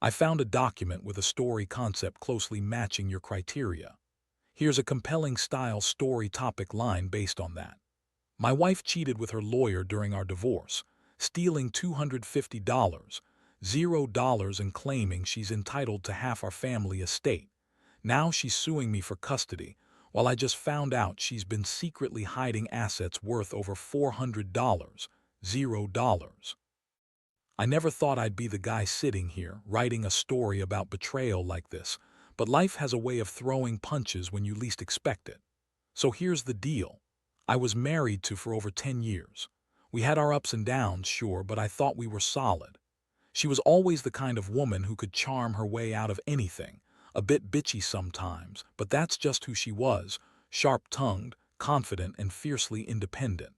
I found a document with a story concept closely matching your criteria. Here's a compelling style story topic line based on that. My wife cheated with her lawyer during our divorce, stealing $250, $0 and claiming she's entitled to half our family estate. Now she's suing me for custody, while I just found out she's been secretly hiding assets worth over $400, $0. I never thought I'd be the guy sitting here, writing a story about betrayal like this, but life has a way of throwing punches when you least expect it. So here's the deal. I was married to for over 10 years. We had our ups and downs, sure, but I thought we were solid. She was always the kind of woman who could charm her way out of anything, a bit bitchy sometimes, but that's just who she was, sharp-tongued, confident, and fiercely independent.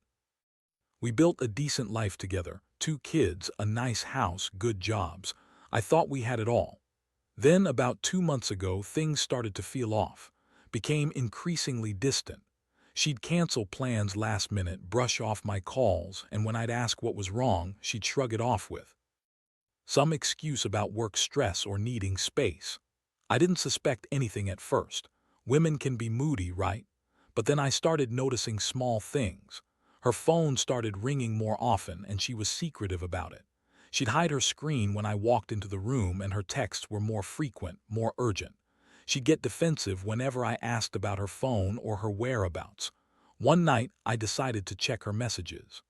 We built a decent life together, 2 kids, a nice house, good jobs. I thought we had it all. Then, about 2 months ago, things started to feel off, became increasingly distant. She'd cancel plans last minute, brush off my calls, and when I'd ask what was wrong, she'd shrug it off with some excuse about work stress or needing space. I didn't suspect anything at first. Women can be moody, right? But then I started noticing small things. Her phone started ringing more often, and she was secretive about it. She'd hide her screen when I walked into the room, and her texts were more frequent, more urgent. She'd get defensive whenever I asked about her phone or her whereabouts. One night, I decided to check her messages.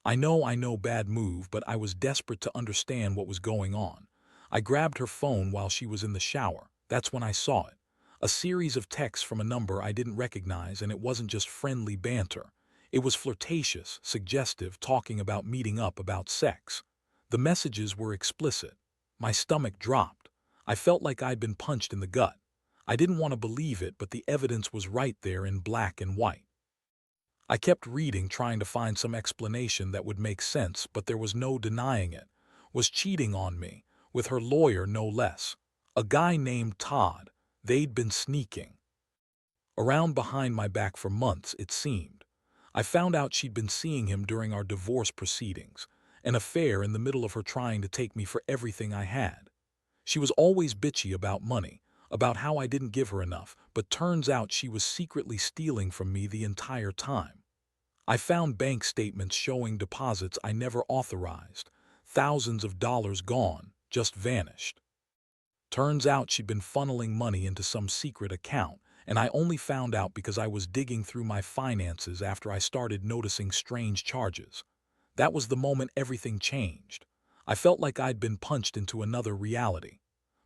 I know, bad move, but I was desperate to understand what was going on. I grabbed her phone while she was in the shower. That's when I saw it. A series of texts from a number I didn't recognize, and it wasn't just friendly banter. It was flirtatious, suggestive, talking about meeting up, about sex. The messages were explicit. My stomach dropped. I felt like I'd been punched in the gut. I didn't want to believe it, but the evidence was right there in black and white. I kept reading, trying to find some explanation that would make sense, but there was no denying it. Was cheating on me, with her lawyer no less. A guy named Todd. They'd been sneaking around behind my back for months, it seemed. I found out she'd been seeing him during our divorce proceedings, an affair in the middle of her trying to take me for everything I had. She was always bitchy about money, about how I didn't give her enough, but turns out she was secretly stealing from me the entire time. I found bank statements showing deposits I never authorized, thousands of dollars gone, just vanished. Turns out she'd been funneling money into some secret account, and I only found out because I was digging through my finances after I started noticing strange charges. That was the moment everything changed. I felt like I'd been punched into another reality.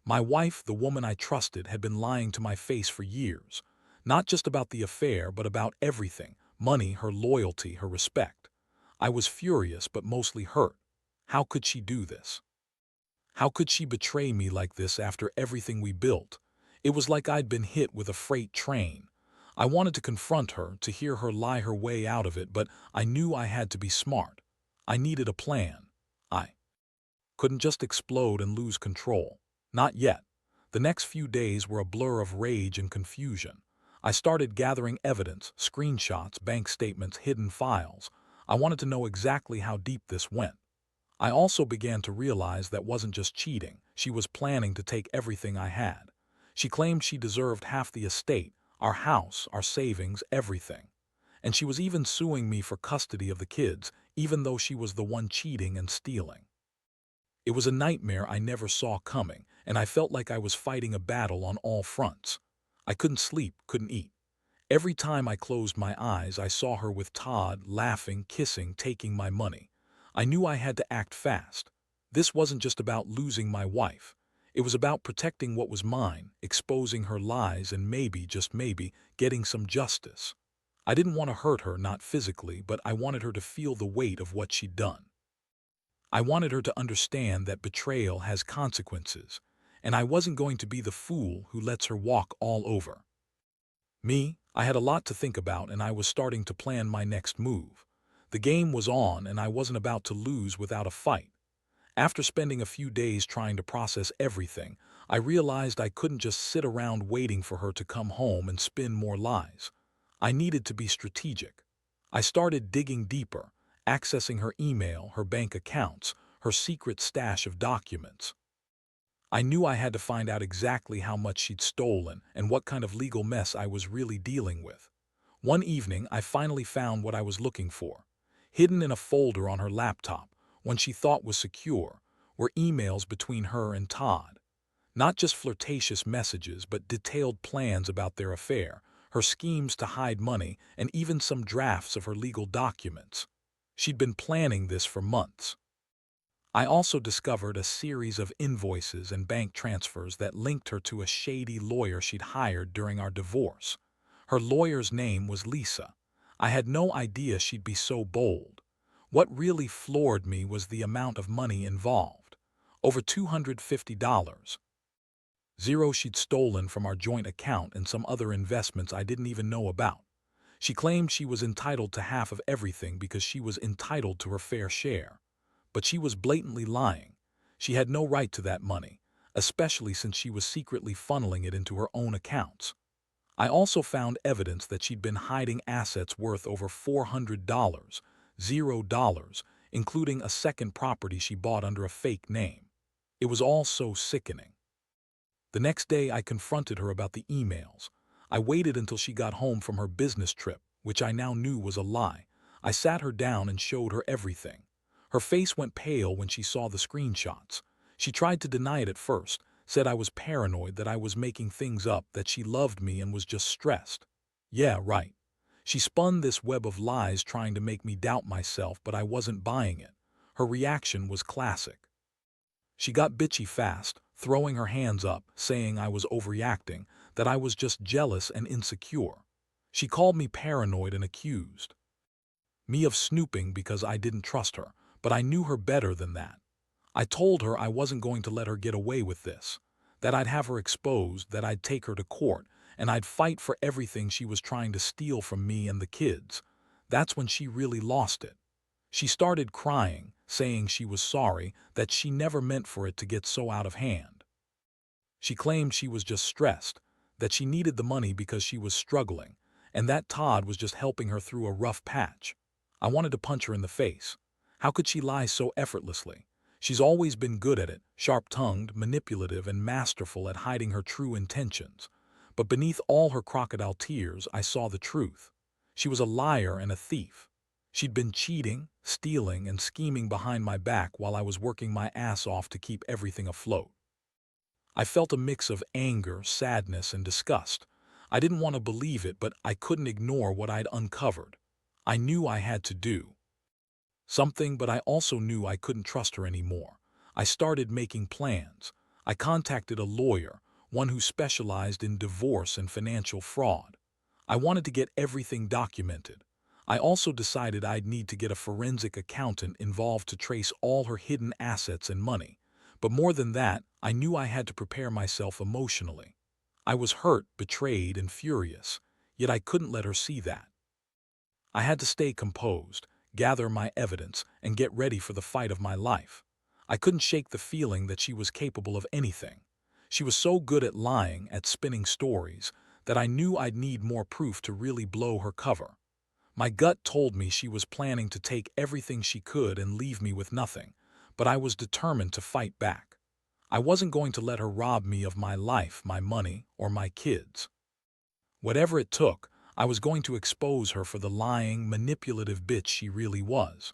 My wife, the woman I trusted, had been lying to my face for years. Not just about the affair, but about everything: money, her loyalty, her respect. I was furious, but mostly hurt. How could she do this? How could she betray me like this after everything we built? It was like I'd been hit with a freight train. I wanted to confront her, to hear her lie her way out of it, but I knew I had to be smart. I needed a plan. I couldn't just explode and lose control. Not yet. The next few days were a blur of rage and confusion. I started gathering evidence, screenshots, bank statements, hidden files. I wanted to know exactly how deep this went. I also began to realize that wasn't just cheating. She was planning to take everything I had. She claimed she deserved half the estate, our house, our savings, everything. And she was even suing me for custody of the kids, even though she was the one cheating and stealing. It was a nightmare I never saw coming, and I felt like I was fighting a battle on all fronts. I couldn't sleep, couldn't eat. Every time I closed my eyes, I saw her with Todd, laughing, kissing, taking my money. I knew I had to act fast. This wasn't just about losing my wife. It was about protecting what was mine, exposing her lies, and maybe, just maybe, getting some justice. I didn't want to hurt her, not physically, but I wanted her to feel the weight of what she'd done. I wanted her to understand that betrayal has consequences, and I wasn't going to be the fool who lets her walk all over me. I had a lot to think about, and I was starting to plan my next move. The game was on, and I wasn't about to lose without a fight. After spending a few days trying to process everything, I realized I couldn't just sit around waiting for her to come home and spin more lies. I needed to be strategic. I started digging deeper, accessing her email, her bank accounts, her secret stash of documents. I knew I had to find out exactly how much she'd stolen and what kind of legal mess I was really dealing with. One evening, I finally found what I was looking for. Hidden in a folder on her laptop, one she thought was secure, were emails between her and Todd. Not just flirtatious messages, but detailed plans about their affair, her schemes to hide money, and even some drafts of her legal documents. She'd been planning this for months. I also discovered a series of invoices and bank transfers that linked her to a shady lawyer she'd hired during our divorce. Her lawyer's name was Lisa. I had no idea she'd be so bold. What really floored me was the amount of money involved. Over $250. Zero she'd stolen from our joint account and some other investments I didn't even know about. She claimed she was entitled to half of everything because she was entitled to her fair share. But she was blatantly lying. She had no right to that money, especially since she was secretly funneling it into her own accounts. I also found evidence that she'd been hiding assets worth over $400, $0, including a second property she bought under a fake name. It was all so sickening. The next day I confronted her about the emails. I waited until she got home from her business trip, which I now knew was a lie. I sat her down and showed her everything. Her face went pale when she saw the screenshots. She tried to deny it at first, said I was paranoid, that I was making things up, that she loved me and was just stressed. Yeah, right. She spun this web of lies trying to make me doubt myself, but I wasn't buying it. Her reaction was classic. She got bitchy fast, throwing her hands up, saying I was overreacting, that I was just jealous and insecure. She called me paranoid and accused me of snooping because I didn't trust her, but I knew her better than that. I told her I wasn't going to let her get away with this, that I'd have her exposed, that I'd take her to court, and I'd fight for everything she was trying to steal from me and the kids. That's when she really lost it. She started crying, saying she was sorry, that she never meant for it to get so out of hand. She claimed she was just stressed, that she needed the money because she was struggling, and that Todd was just helping her through a rough patch. I wanted to punch her in the face. How could she lie so effortlessly? She's always been good at it, sharp-tongued, manipulative, and masterful at hiding her true intentions. But beneath all her crocodile tears, I saw the truth. She was a liar and a thief. She'd been cheating, stealing, and scheming behind my back while I was working my ass off to keep everything afloat. I felt a mix of anger, sadness, and disgust. I didn't want to believe it, but I couldn't ignore what I'd uncovered. I knew I had to do something, but I also knew I couldn't trust her anymore. I started making plans. I contacted a lawyer, one who specialized in divorce and financial fraud. I wanted to get everything documented. I also decided I'd need to get a forensic accountant involved to trace all her hidden assets and money. But more than that, I knew I had to prepare myself emotionally. I was hurt, betrayed, and furious, yet I couldn't let her see that. I had to stay composed, gather my evidence, and get ready for the fight of my life. I couldn't shake the feeling that she was capable of anything. She was so good at lying, at spinning stories, that I knew I'd need more proof to really blow her cover. My gut told me she was planning to take everything she could and leave me with nothing, but I was determined to fight back. I wasn't going to let her rob me of my life, my money, or my kids. Whatever it took, I was going to expose her for the lying, manipulative bitch she really was.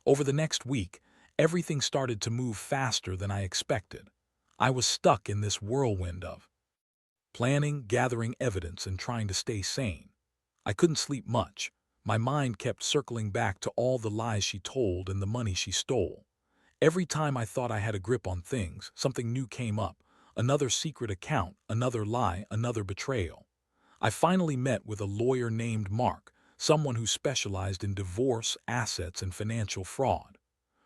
Over the next week, everything started to move faster than I expected. I was stuck in this whirlwind of planning, gathering evidence, and trying to stay sane. I couldn't sleep much. My mind kept circling back to all the lies she told and the money she stole. Every time I thought I had a grip on things, something new came up. Another secret account, another lie, another betrayal. I finally met with a lawyer named Mark, someone who specialized in divorce, assets, and financial fraud.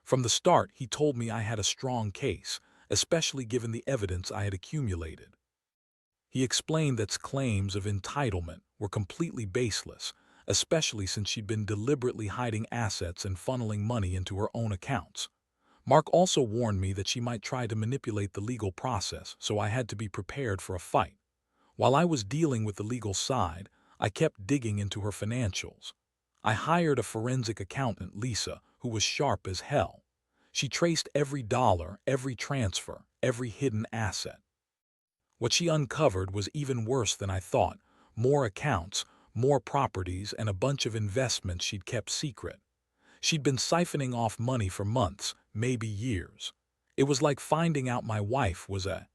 From the start, he told me I had a strong case, especially given the evidence I had accumulated. He explained that claims of entitlement were completely baseless, especially since she'd been deliberately hiding assets and funneling money into her own accounts. Mark also warned me that she might try to manipulate the legal process, so I had to be prepared for a fight. While I was dealing with the legal side, I kept digging into her financials. I hired a forensic accountant, Lisa, who was sharp as hell. She traced every dollar, every transfer, every hidden asset. What she uncovered was even worse than I thought: more accounts, more properties, and a bunch of investments she'd kept secret. She'd been siphoning off money for months, maybe years. It was like finding out my wife was a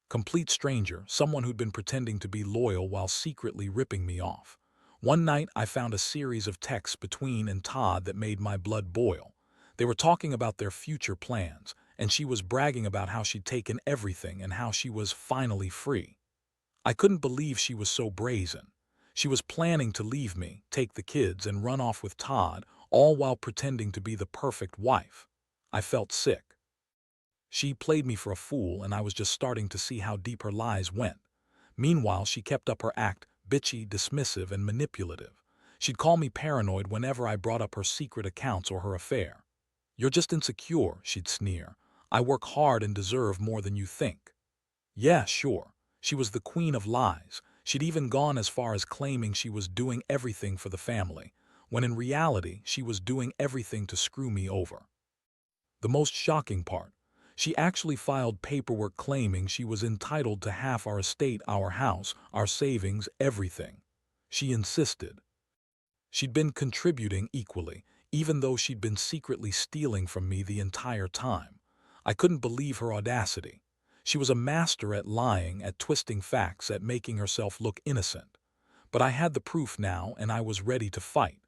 complete stranger, someone who'd been pretending to be loyal while secretly ripping me off. One night, I found a series of texts between and Todd that made my blood boil. They were talking about their future plans, and she was bragging about how she'd taken everything and how she was finally free. I couldn't believe she was so brazen. She was planning to leave me, take the kids, and run off with Todd, all while pretending to be the perfect wife. I felt sick. She played me for a fool, and I was just starting to see how deep her lies went. Meanwhile, she kept up her act, bitchy, dismissive, and manipulative. She'd call me paranoid whenever I brought up her secret accounts or her affair. "You're just insecure," she'd sneer. "I work hard and deserve more than you think." Yeah, sure. She was the queen of lies. She'd even gone as far as claiming she was doing everything for the family, when in reality she was doing everything to screw me over. The most shocking part: she actually filed paperwork claiming she was entitled to half our estate, our house, our savings, everything. She insisted she'd been contributing equally, even though she'd been secretly stealing from me the entire time. I couldn't believe her audacity. She was a master at lying, at twisting facts, at making herself look innocent. But I had the proof now, and I was ready to fight.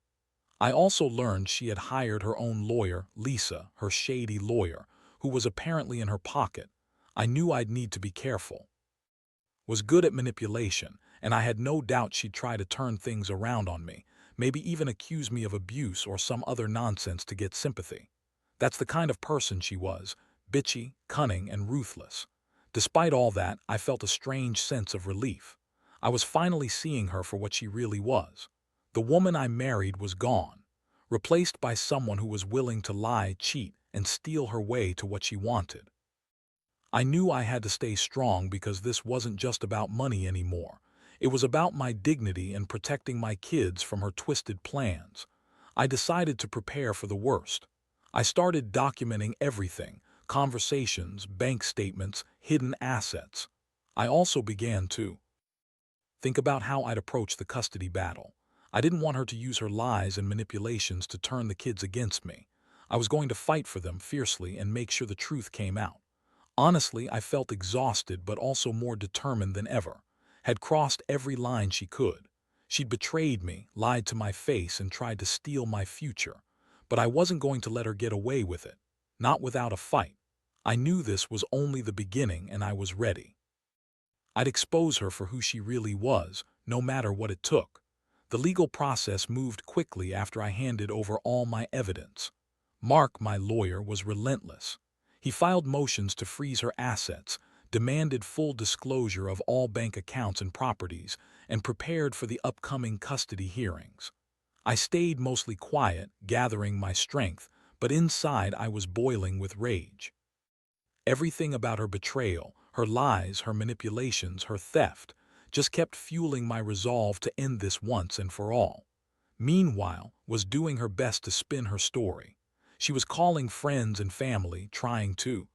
I also learned she had hired her own lawyer, Lisa, her shady lawyer, who was apparently in her pocket. I knew I'd need to be careful. Was good at manipulation, and I had no doubt she'd try to turn things around on me, maybe even accuse me of abuse or some other nonsense to get sympathy. That's the kind of person she was: bitchy, cunning, and ruthless. Despite all that, I felt a strange sense of relief. I was finally seeing her for what she really was. The woman I married was gone, replaced by someone who was willing to lie, cheat, and steal her way to what she wanted. I knew I had to stay strong, because this wasn't just about money anymore. It was about my dignity and protecting my kids from her twisted plans. I decided to prepare for the worst. I started documenting everything: conversations, bank statements, hidden assets. I also began to think about how I'd approach the custody battle. I didn't want her to use her lies and manipulations to turn the kids against me. I was going to fight for them fiercely and make sure the truth came out. Honestly, I felt exhausted, but also more determined than ever. Had crossed every line she could. She'd betrayed me, lied to my face, and tried to steal my future. But I wasn't going to let her get away with it. Not without a fight. I knew this was only the beginning, and I was ready. I'd expose her for who she really was, no matter what it took. The legal process moved quickly after I handed over all my evidence. Mark, my lawyer, was relentless. He filed motions to freeze her assets, demanded full disclosure of all bank accounts and properties, and prepared for the upcoming custody hearings. I stayed mostly quiet, gathering my strength, but inside I was boiling with rage. Everything about her betrayal, her lies, her manipulations, her theft, just kept fueling my resolve to end this once and for all. Meanwhile, was doing her best to spin her story. She was calling friends and family, trying to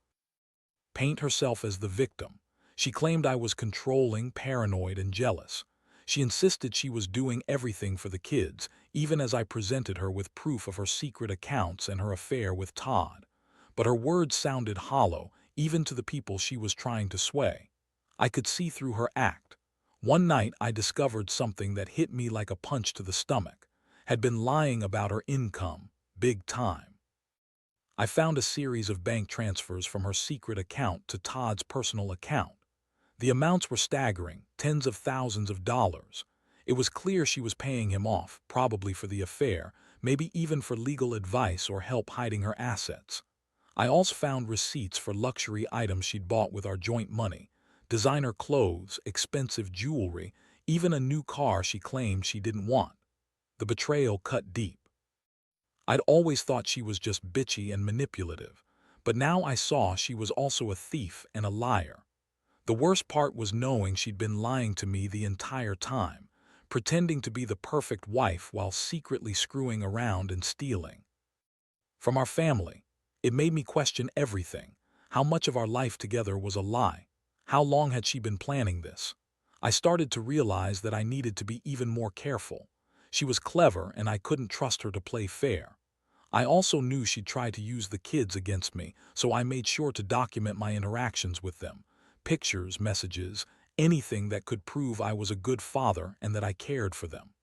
paint herself as the victim. She claimed I was controlling, paranoid, and jealous. She insisted she was doing everything for the kids, even as I presented her with proof of her secret accounts and her affair with Todd. But her words sounded hollow, even to the people she was trying to sway. I could see through her act. One night, I discovered something that hit me like a punch to the stomach. Had been lying about her income, big time. I found a series of bank transfers from her secret account to Todd's personal account. The amounts were staggering, tens of thousands of dollars. It was clear she was paying him off, probably for the affair, maybe even for legal advice or help hiding her assets. I also found receipts for luxury items she'd bought with our joint money: designer clothes, expensive jewelry, even a new car she claimed she didn't want. The betrayal cut deep. I'd always thought she was just bitchy and manipulative, but now I saw she was also a thief and a liar. The worst part was knowing she'd been lying to me the entire time, pretending to be the perfect wife while secretly screwing around and stealing from our family. It made me question everything: How much of our life together was a lie? How long had she been planning this? I started to realize that I needed to be even more careful. She was clever and I couldn't trust her to play fair. I also knew she'd try to use the kids against me, so I made sure to document my interactions with them. Pictures, messages, anything that could prove I was a good father and that I cared for them.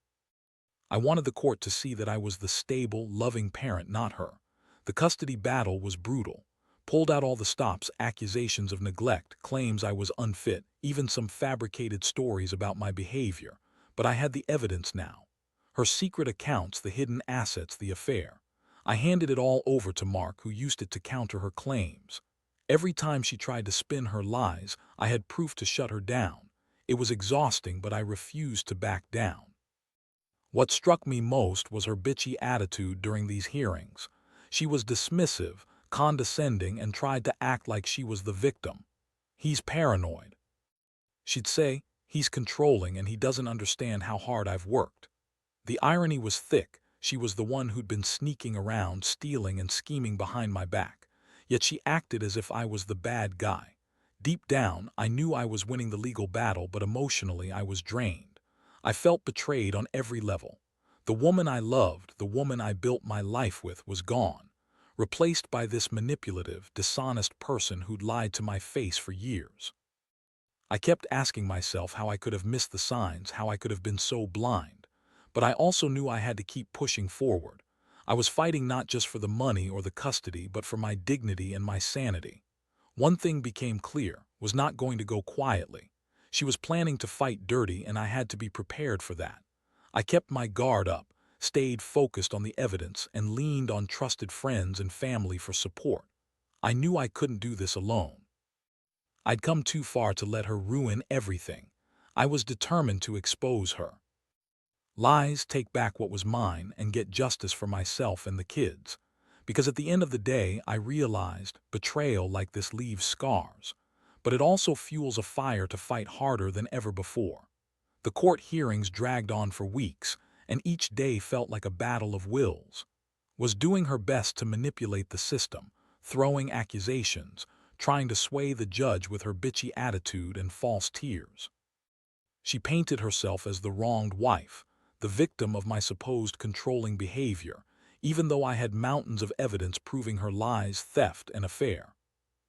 I wanted the court to see that I was the stable, loving parent, not her. The custody battle was brutal. Pulled out all the stops, accusations of neglect, claims I was unfit, even some fabricated stories about my behavior. But I had the evidence now. Her secret accounts, the hidden assets, the affair. I handed it all over to Mark, who used it to counter her claims. Every time she tried to spin her lies, I had proof to shut her down. It was exhausting, but I refused to back down. What struck me most was her bitchy attitude during these hearings. She was dismissive, condescending, and tried to act like she was the victim. "He's paranoid." She'd say, "He's controlling and he doesn't understand how hard I've worked." The irony was thick. She was the one who'd been sneaking around, stealing and scheming behind my back. Yet she acted as if I was the bad guy. Deep down, I knew I was winning the legal battle, but emotionally I was drained. I felt betrayed on every level. The woman I loved, the woman I built my life with, was gone, replaced by this manipulative, dishonest person who'd lied to my face for years. I kept asking myself how I could have missed the signs, how I could have been so blind. But I also knew I had to keep pushing forward. I was fighting not just for the money or the custody, but for my dignity and my sanity. One thing became clear: was not going to go quietly. She was planning to fight dirty, and I had to be prepared for that. I kept my guard up, stayed focused on the evidence, and leaned on trusted friends and family for support. I knew I couldn't do this alone. I'd come too far to let her ruin everything. I was determined to expose her. Lies, take back what was mine, and get justice for myself and the kids. Because at the end of the day, I realized betrayal like this leaves scars. But it also fuels a fire to fight harder than ever before. The court hearings dragged on for weeks, and each day felt like a battle of wills. Was doing her best to manipulate the system, throwing accusations, trying to sway the judge with her bitchy attitude and false tears. She painted herself as the wronged wife, the victim of my supposed controlling behavior, even though I had mountains of evidence proving her lies, theft, and affair.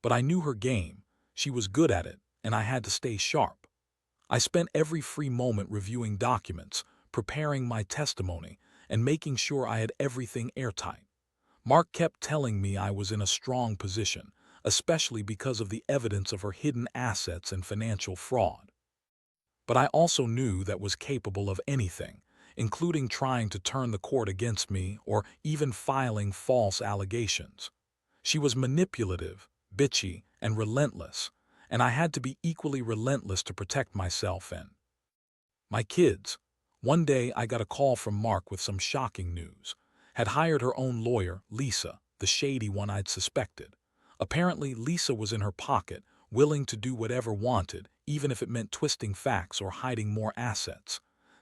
But I knew her game. She was good at it, and I had to stay sharp. I spent every free moment reviewing documents, preparing my testimony, and making sure I had everything airtight. Mark kept telling me I was in a strong position, especially because of the evidence of her hidden assets and financial fraud. But I also knew that was capable of anything, including trying to turn the court against me or even filing false allegations. She was manipulative, bitchy, and relentless, and I had to be equally relentless to protect myself and my kids. One day I got a call from Mark with some shocking news. Had hired her own lawyer, Lisa, the shady one I'd suspected. Apparently, Lisa was in her pocket, willing to do whatever wanted, even if it meant twisting facts or hiding more assets.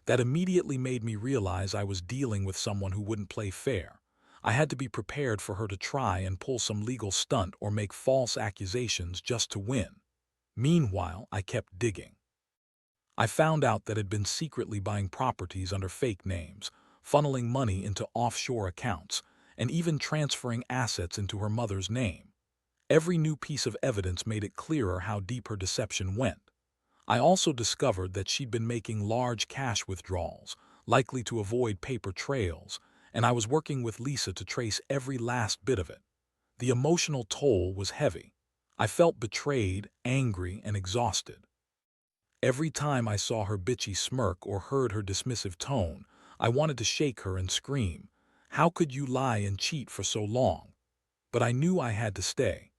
That immediately made me realize I was dealing with someone who wouldn't play fair. I had to be prepared for her to try and pull some legal stunt or make false accusations just to win. Meanwhile, I kept digging. I found out that had been secretly buying properties under fake names, funneling money into offshore accounts, and even transferring assets into her mother's name. Every new piece of evidence made it clearer how deep her deception went. I also discovered that she'd been making large cash withdrawals, likely to avoid paper trails, and I was working with Lisa to trace every last bit of it. The emotional toll was heavy. I felt betrayed, angry, and exhausted. Every time I saw her bitchy smirk or heard her dismissive tone, I wanted to shake her and scream, "How could you lie and cheat for so long?" But I knew I had to stay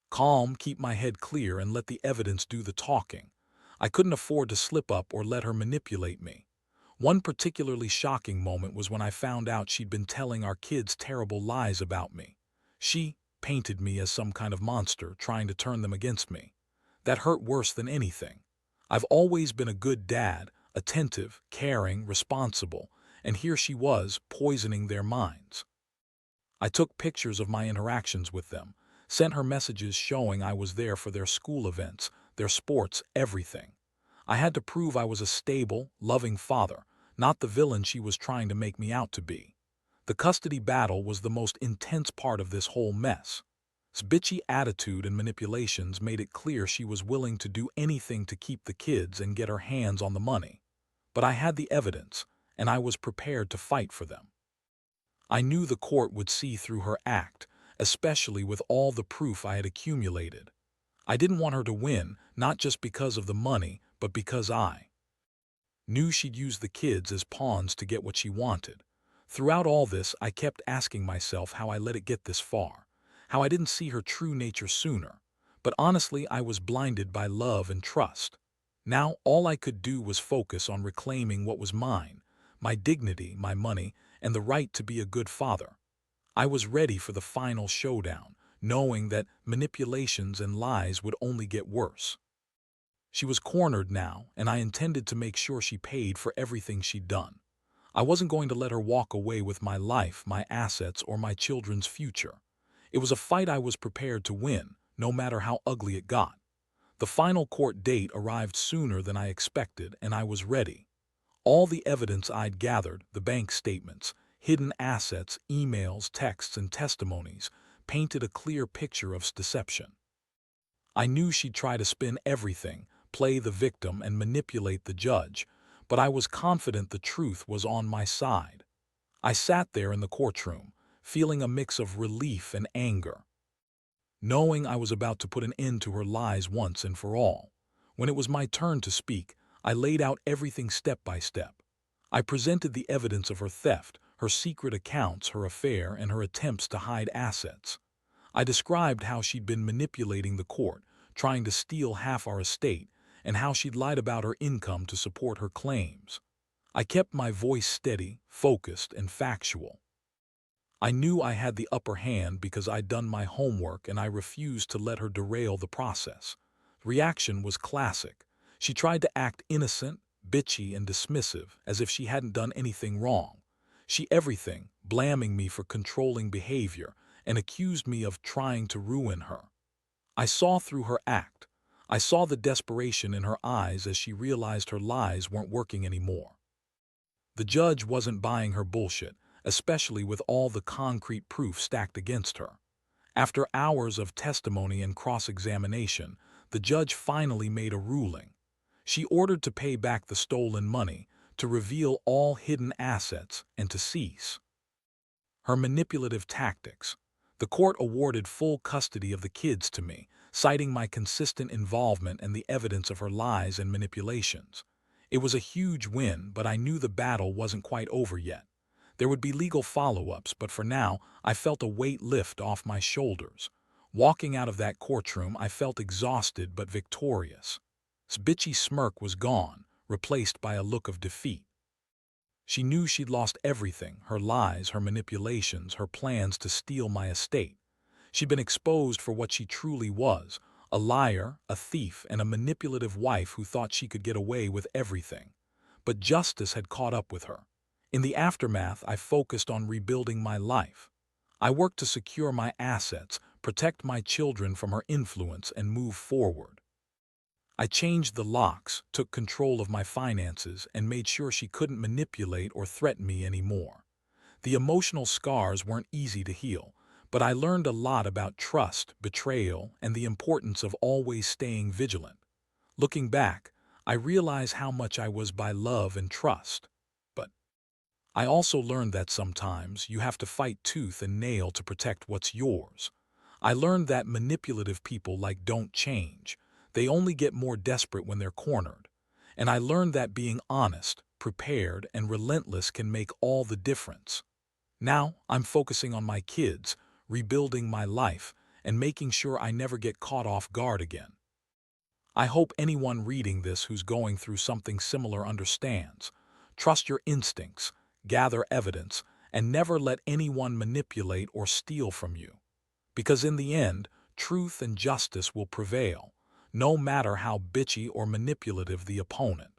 calm, keep my head clear, and let the evidence do the talking. I couldn't afford to slip up or let her manipulate me. One particularly shocking moment was when I found out she'd been telling our kids terrible lies about me. She painted me as some kind of monster, trying to turn them against me. That hurt worse than anything. I've always been a good dad, attentive, caring, responsible, and here she was, poisoning their minds. I took pictures of my interactions with them, sent her messages showing I was there for their school events, their sports, everything. I had to prove I was a stable, loving father, not the villain she was trying to make me out to be. The custody battle was the most intense part of this whole mess. His bitchy attitude and manipulations made it clear she was willing to do anything to keep the kids and get her hands on the money. But I had the evidence, and I was prepared to fight for them. I knew the court would see through her act, especially with all the proof I had accumulated. I didn't want her to win, not just because of the money, but because I knew she'd use the kids as pawns to get what she wanted. Throughout all this, I kept asking myself how I let it get this far, how I didn't see her true nature sooner. But honestly, I was blinded by love and trust. Now, all I could do was focus on reclaiming what was mine, my dignity, my money, and the right to be a good father. I was ready for the final showdown, knowing that manipulations and lies would only get worse. She was cornered now, and I intended to make sure she paid for everything she'd done. I wasn't going to let her walk away with my life, my assets, or my children's future. It was a fight I was prepared to win, no matter how ugly it got. The final court date arrived sooner than I expected, and I was ready. All the evidence I'd gathered, the bank statements, hidden assets, emails, texts, and testimonies, painted a clear picture of deception. I knew she'd try to spin everything, play the victim, and manipulate the judge, but I was confident the truth was on my side. I sat there in the courtroom, feeling a mix of relief and anger, knowing I was about to put an end to her lies once and for all. When it was my turn to speak, I laid out everything step by step. I presented the evidence of her theft, her secret accounts, her affair, and her attempts to hide assets. I described how she'd been manipulating the court, trying to steal half our estate, and how she'd lied about her income to support her claims. I kept my voice steady, focused, and factual. I knew I had the upper hand because I'd done my homework, and I refused to let her derail the process. Reaction was classic. She tried to act innocent, bitchy, and dismissive, as if she hadn't done anything wrong. She everything, blaming me for controlling behavior, and accused me of trying to ruin her. I saw through her act. I saw the desperation in her eyes as she realized her lies weren't working anymore. The judge wasn't buying her bullshit, especially with all the concrete proof stacked against her. After hours of testimony and cross-examination, the judge finally made a ruling. She ordered to pay back the stolen money, to reveal all hidden assets, and to cease her manipulative tactics. The court awarded full custody of the kids to me, citing my consistent involvement and the evidence of her lies and manipulations. It was a huge win, but I knew the battle wasn't quite over yet. There would be legal follow-ups, but for now, I felt a weight lift off my shoulders. Walking out of that courtroom, I felt exhausted but victorious. His bitchy smirk was gone, replaced by a look of defeat. She knew she'd lost everything, her lies, her manipulations, her plans to steal my estate. She'd been exposed for what she truly was, a liar, a thief, and a manipulative wife who thought she could get away with everything. But justice had caught up with her. In the aftermath, I focused on rebuilding my life. I worked to secure my assets, protect my children from her influence, and move forward. I changed the locks, took control of my finances, and made sure she couldn't manipulate or threaten me anymore. The emotional scars weren't easy to heal, but I learned a lot about trust, betrayal, and the importance of always staying vigilant. Looking back, I realize how much I was by love and trust. But I also learned that sometimes you have to fight tooth and nail to protect what's yours. I learned that manipulative people don't change. They only get more desperate when they're cornered. And I learned that being honest, prepared, and relentless can make all the difference. Now, I'm focusing on my kids, rebuilding my life, and making sure I never get caught off guard again. I hope anyone reading this who's going through something similar understands. Trust your instincts, gather evidence, and never let anyone manipulate or steal from you. Because in the end, truth and justice will prevail, no matter how bitchy or manipulative the opponent.